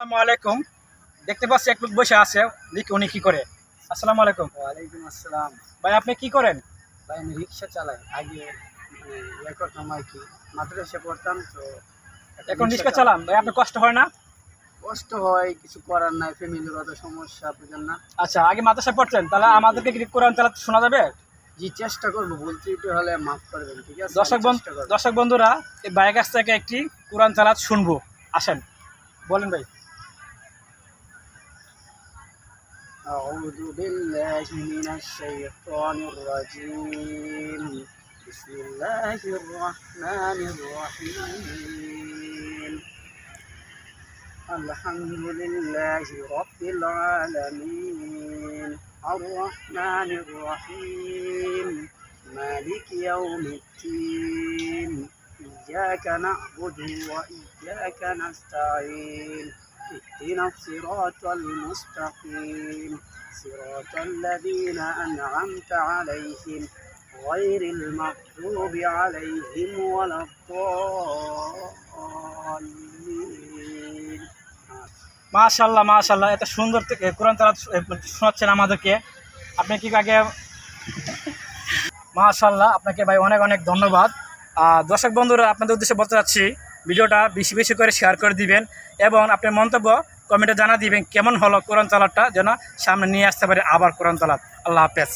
আসসালামু আলাইকুম। দেখতে পাচ্ছি এক লোক বসে আছে, দেখি উনি কি করে। আসসালামু আলাইকুম। ওয়ালাইকুম আসসালাম। ভাই আপনি কি করেন? ভাই আমি রিক্সা চালাই। আগে ইয়ে করতাম আর কি, মাদ্রাসায় পড়তাম তো। এখন রিক্সা চালান ভাই, আপনার কষ্ট হয় না? কষ্ট হয়, কিছু করার নাই, ফ্যামিলিগত সমস্যা, বুঝেন না। আচ্ছা, আগে মাদ্রাসায় পড়তেন, তাহলে আমাদেরকে কি কোরআন তেলাওয়াত শোনা যাবে? জি, চেষ্টা করবো, বলতে একটু হলে মাফ করবেন, ঠিক আছে? চেষ্টা করবো। দর্শক বন্ধুরা, এই ভাইয়ের কাছ থেকে একটি কোরআন তেলাওয়াত শুনবো। আসেন, বলেন ভাই। أعوذ بالله من الشيطان الرجيم. بسم الله الرحمن الرحيم. الحمد لله رب العالمين الرحمن الرحيم مالك يوم الدين إياك نعبد وإياك نستعين اهدنا الصراط المستقيم صراط الذين أنعمت عليهم غير المغضوب عليهم ولا الضالين. মাশাআল্লাহ মাশাআল্লাহ, এত সুন্দর কোরআন তেলাওয়াত শোনাচ্ছেন আমাদেরকে। আপনি কি আগে মাশাআল্লাহ, আপনাকে ভাই অনেক অনেক ধন্যবাদ। দর্শক বন্ধুরা, আপনাদের উদ্দেশ্যে বলতে চাচ্ছি, ভিডিওটা বেশি বেশি করে শেয়ার করে দিবেন এবং আপনার মন্তব্য কমেন্টে জানা দিবেন কেমন হলো কোরআন তেলাওয়াতটা, যেন সামনে নিয়ে আসতে পারে আবার কোরআন তেলাওয়াত। আল্লাহ হাফেজ।